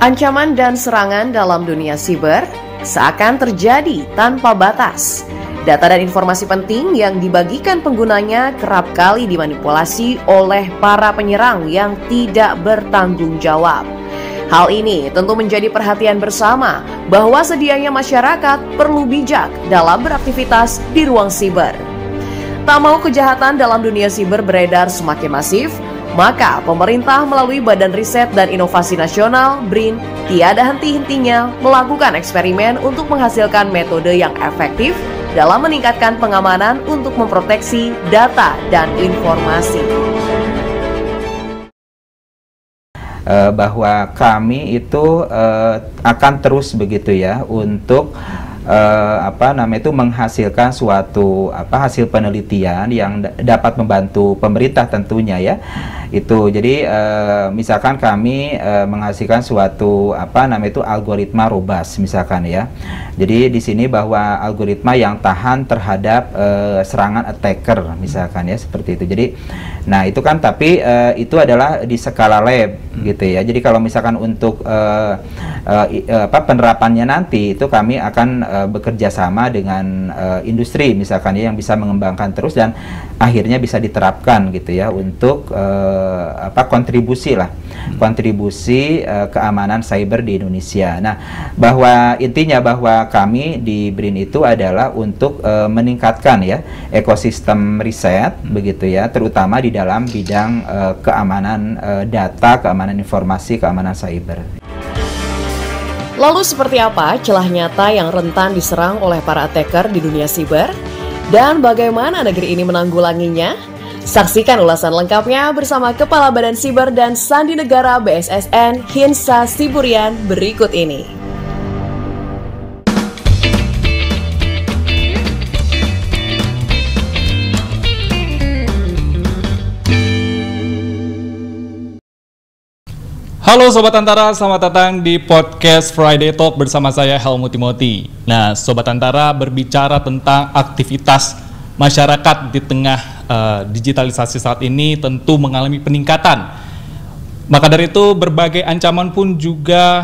Ancaman dan serangan dalam dunia siber seakan terjadi tanpa batas. Data dan informasi penting yang dibagikan penggunanya kerap kali dimanipulasi oleh para penyerang yang tidak bertanggung jawab. Hal ini tentu menjadi perhatian bersama bahwa sedianya masyarakat perlu bijak dalam beraktivitas di ruang siber. Tak mau kejahatan dalam dunia siber beredar semakin masif, maka pemerintah melalui Badan Riset dan Inovasi Nasional (BRIN) tiada henti-hentinya melakukan eksperimen untuk menghasilkan metode yang efektif dalam meningkatkan pengamanan untuk memproteksi data dan informasi. Bahwa kami itu akan terus begitu ya untuk menghasilkan suatu hasil penelitian yang dapat membantu pemerintah tentunya ya. Itu jadi misalkan kami menghasilkan suatu algoritma robust misalkan ya. Jadi di sini bahwa algoritma yang tahan terhadap serangan attacker misalkan ya, seperti itu. Jadi nah itu kan, tapi itu adalah di skala lab gitu ya. Jadi kalau misalkan untuk penerapannya nanti itu kami akan bekerja sama dengan industri misalkan ya, yang bisa mengembangkan terus dan akhirnya bisa diterapkan gitu ya untuk kontribusi keamanan cyber di Indonesia. Nah, bahwa intinya bahwa kami di BRIN itu adalah untuk meningkatkan ya ekosistem riset begitu ya, terutama di dalam bidang keamanan data, keamanan informasi, keamanan cyber. Lalu seperti apa celah nyata yang rentan diserang oleh para attacker di dunia siber? Dan bagaimana negeri ini menanggulanginya? Saksikan ulasan lengkapnya bersama Kepala Badan Siber dan Sandi Negara BSSN Hinsa Siburian berikut ini. Halo Sobat Antara, selamat datang di podcast Friday Talk bersama saya Helmut Timothy. Nah, Sobat Antara berbicara tentang aktivitas masyarakat di tengah digitalisasi saat ini tentu mengalami peningkatan. Maka dari itu berbagai ancaman pun juga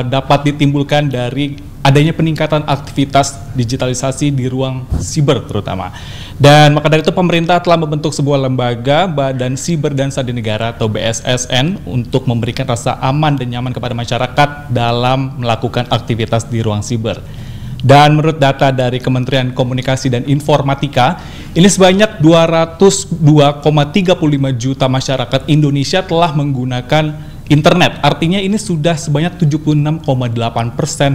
dapat ditimbulkan dari adanya peningkatan aktivitas digitalisasi di ruang siber terutama. Dan maka dari itu pemerintah telah membentuk sebuah lembaga Badan Siber dan Sandi Negara atau BSSN untuk memberikan rasa aman dan nyaman kepada masyarakat dalam melakukan aktivitas di ruang siber. Dan menurut data dari Kementerian Komunikasi dan Informatika, ini sebanyak 202,35 juta masyarakat Indonesia telah menggunakan internet. Artinya ini sudah sebanyak 76,8%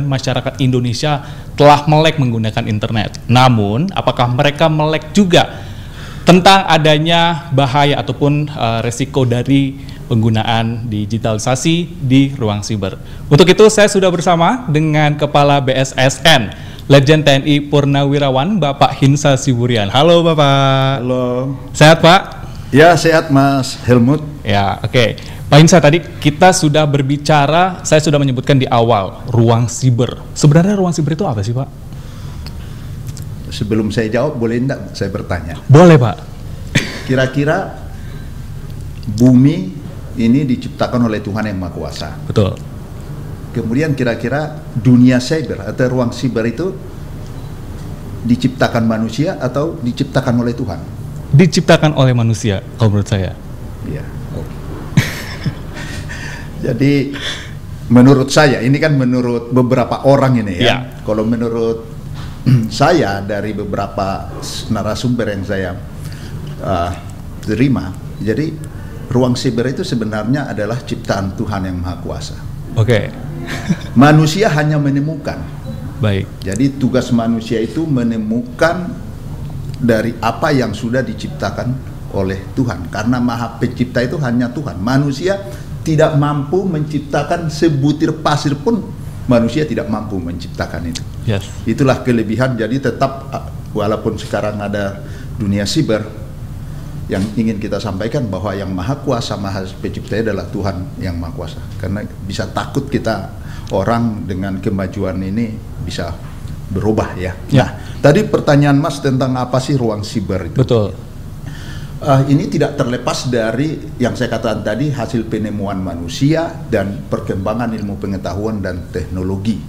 masyarakat Indonesia telah melek menggunakan internet. Namun, apakah mereka melek juga tentang adanya bahaya ataupun resiko dari penggunaan digitalisasi di ruang siber? Untuk itu saya sudah bersama dengan Kepala BSSN, Legend TNI Purnawirawan, Bapak Hinsa Siburian. Halo Bapak. Halo. Sehat Pak? Ya, sehat Mas Helmut. Ya, oke. Pak Hinsa, tadi kita sudah berbicara, saya sudah menyebutkan di awal, ruang siber. Sebenarnya ruang siber itu apa sih Pak? Sebelum saya jawab, boleh enggak saya bertanya? Boleh Pak. Kira-kira bumi ini diciptakan oleh Tuhan Yang Maha Kuasa. Betul. Kemudian kira-kira dunia cyber atau ruang siber itu diciptakan manusia atau diciptakan oleh Tuhan? Diciptakan oleh manusia, kalau menurut saya. Iya. Jadi menurut saya, ini kan menurut beberapa orang ini ya. Kalau menurut saya dari beberapa narasumber yang saya terima, jadi ruang siber itu sebenarnya adalah ciptaan Tuhan Yang Maha Kuasa. Oke. Manusia hanya menemukan. Baik. Jadi tugas manusia itu menemukan dari apa yang sudah diciptakan oleh Tuhan. Karena Maha Pencipta itu hanya Tuhan. Manusia tidak mampu menciptakan sebutir pasir pun, manusia tidak mampu menciptakan itu. Yes. Itulah kelebihan. Jadi tetap walaupun sekarang ada dunia siber, yang ingin kita sampaikan bahwa yang Maha Kuasa, Maha Pencipta adalah Tuhan Yang Maha Kuasa. Karena bisa takut kita orang dengan kemajuan ini bisa berubah ya. Nah, tadi pertanyaan Mas tentang apa sih ruang siber itu? Betul. Ini tidak terlepas dari yang saya katakan tadi, hasil penemuan manusia dan perkembangan ilmu pengetahuan dan teknologi.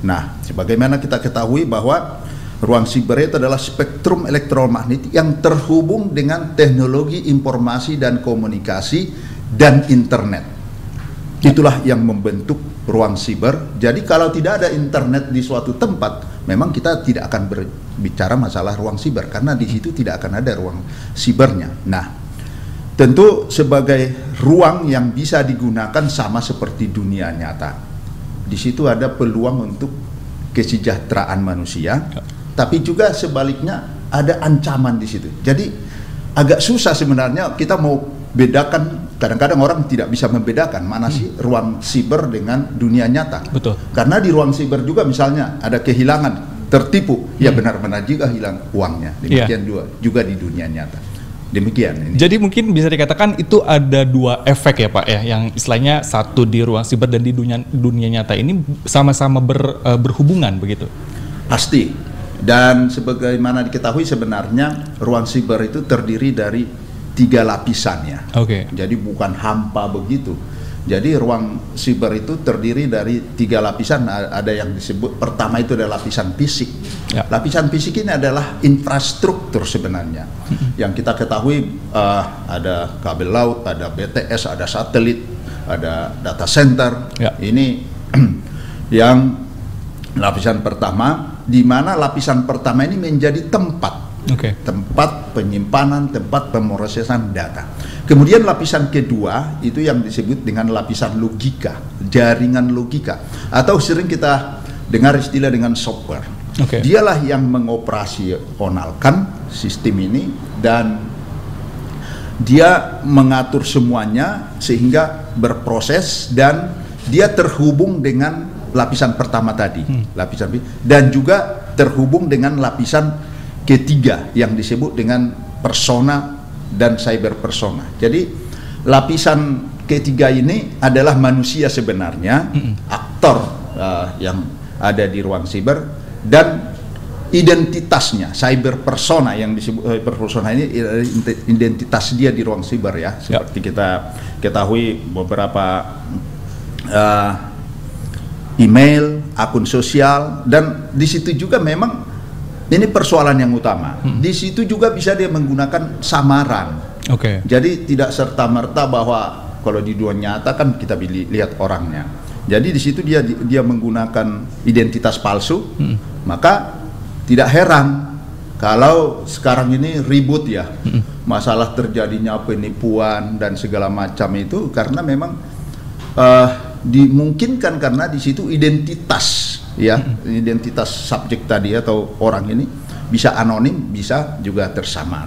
Nah, sebagaimana kita ketahui bahwa ruang siber itu adalah spektrum elektromagnetik yang terhubung dengan teknologi informasi dan komunikasi dan internet. Itulah yang membentuk ruang siber. Jadi kalau tidak ada internet di suatu tempat, memang kita tidak akan berbicara masalah ruang siber, karena di situ tidak akan ada ruang sibernya. Nah, tentu sebagai ruang yang bisa digunakan sama seperti dunia nyata. Di situ ada peluang untuk kesejahteraan manusia, tapi juga sebaliknya ada ancaman di situ. Jadi agak susah sebenarnya kita mau bedakan. Kadang-kadang orang tidak bisa membedakan mana sih ruang siber dengan dunia nyata. Betul. Karena di ruang siber juga misalnya ada kehilangan, tertipu, ya benar-benar juga hilang uangnya. Demikian juga di dunia nyata. Demikian. Ini. Jadi mungkin bisa dikatakan itu ada dua efek ya Pak ya, yang istilahnya satu di ruang siber dan di dunia nyata ini sama-sama berhubungan begitu. Pasti. Dan sebagaimana diketahui sebenarnya ruang siber itu terdiri dari 3 lapisannya. Oke. Jadi bukan hampa begitu. Jadi ruang siber itu terdiri dari 3 lapisan. Ada yang disebut pertama itu adalah lapisan fisik. Ya. Lapisan fisik ini adalah infrastruktur sebenarnya. Yang kita ketahui ada kabel laut, ada BTS, ada satelit, ada data center. Ya. Ini yang lapisan pertama, di mana lapisan pertama ini menjadi tempat. Tempat penyimpanan, tempat pemrosesan data. Kemudian lapisan kedua itu yang disebut dengan lapisan logika, jaringan logika, atau sering kita dengar istilah dengan software. Dialah yang mengoperasionalkan sistem ini dan dia mengatur semuanya sehingga berproses dan dia terhubung dengan lapisan pertama tadi, lapisan dan juga terhubung dengan lapisan ketiga yang disebut dengan persona dan cyber persona. Jadi lapisan ketiga ini adalah manusia sebenarnya, aktor yang ada di ruang siber, dan identitasnya cyber persona yang disebut persona ini identitas dia di ruang siber ya. Seperti kita ketahui beberapa email, akun sosial, dan di situ juga memang ini persoalan yang utama. Di situ juga bisa dia menggunakan samaran. Jadi tidak serta-merta bahwa kalau di dunia nyata kan kita lihat orangnya. Jadi di situ dia menggunakan identitas palsu. Maka tidak heran kalau sekarang ini ribut ya. Masalah terjadinya penipuan dan segala macam itu karena memang dimungkinkan karena di situ identitas ya, identitas subjek tadi atau orang ini bisa anonim, bisa juga tersamar.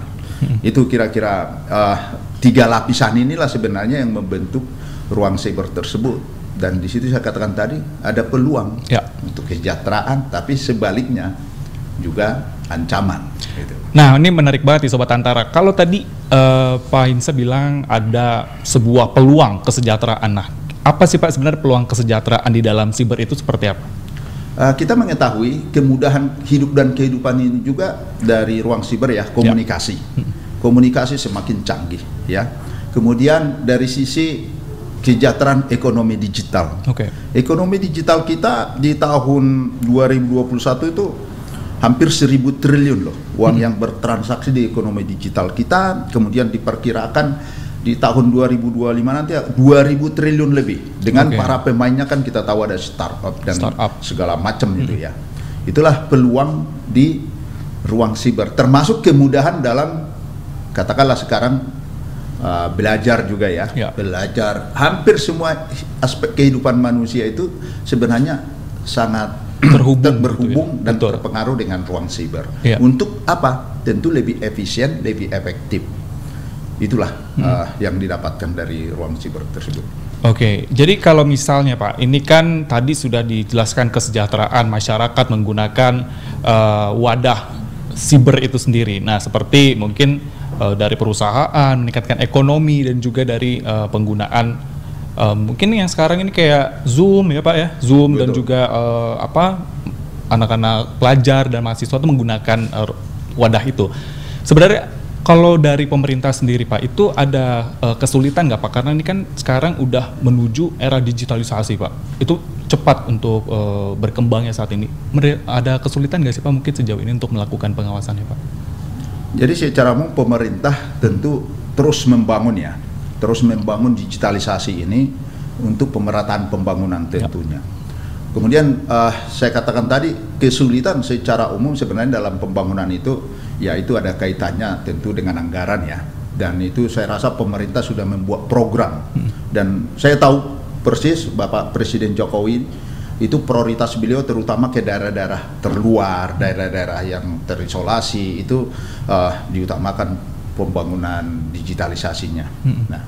Itu kira-kira 3 lapisan inilah sebenarnya yang membentuk ruang siber tersebut. Dan di situ saya katakan tadi ada peluang untuk kesejahteraan, tapi sebaliknya juga ancaman. Gitu. Nah, ini menarik banget nih Sobat Antara. Kalau tadi Pak Hinsa bilang ada sebuah peluang kesejahteraan. Nah, apa sih Pak sebenarnya peluang kesejahteraan di dalam siber itu seperti apa? Kita mengetahui kemudahan hidup dan kehidupan ini juga dari ruang siber ya, komunikasi. Komunikasi semakin canggih ya. Kemudian dari sisi kesejahteraan ekonomi digital. Ekonomi digital kita di tahun 2021 itu hampir 1.000 triliun loh uang yang bertransaksi di ekonomi digital kita. Kemudian diperkirakan di tahun 2025 nanti 2.000 triliun lebih dengan para pemainnya kan kita tahu ada startup dan segala macam itu ya. Itulah peluang di ruang siber, termasuk kemudahan dalam katakanlah sekarang belajar juga ya. Belajar hampir semua aspek kehidupan manusia itu sebenarnya sangat berhubung dan terpengaruh dengan ruang siber. Untuk apa? Tentu lebih efisien, lebih efektif. Itulah yang didapatkan dari ruang siber tersebut. Jadi kalau misalnya Pak, ini kan tadi sudah dijelaskan kesejahteraan masyarakat menggunakan wadah siber itu sendiri. Nah, seperti mungkin dari perusahaan meningkatkan ekonomi dan juga dari penggunaan mungkin yang sekarang ini kayak Zoom ya Pak ya, Zoom. Betul. Dan juga anak-anak pelajar dan mahasiswa itu menggunakan wadah itu. Sebenarnya Kalau dari pemerintah sendiri Pak, itu ada kesulitan nggak Pak? Karena ini kan sekarang udah menuju era digitalisasi Pak. Itu cepat untuk berkembangnya saat ini. Ada kesulitan nggak sih Pak mungkin sejauh ini untuk melakukan pengawasannya Pak? Jadi secara umum pemerintah tentu terus membangun digitalisasi ini untuk pemerataan pembangunan tentunya. Kemudian saya katakan tadi kesulitan secara umum sebenarnya dalam pembangunan itu ya itu ada kaitannya tentu dengan anggaran ya, dan itu saya rasa pemerintah sudah membuat program dan saya tahu persis Bapak Presiden Jokowi itu prioritas beliau terutama ke daerah-daerah terluar, daerah-daerah yang terisolasi itu diutamakan pembangunan digitalisasinya. Nah,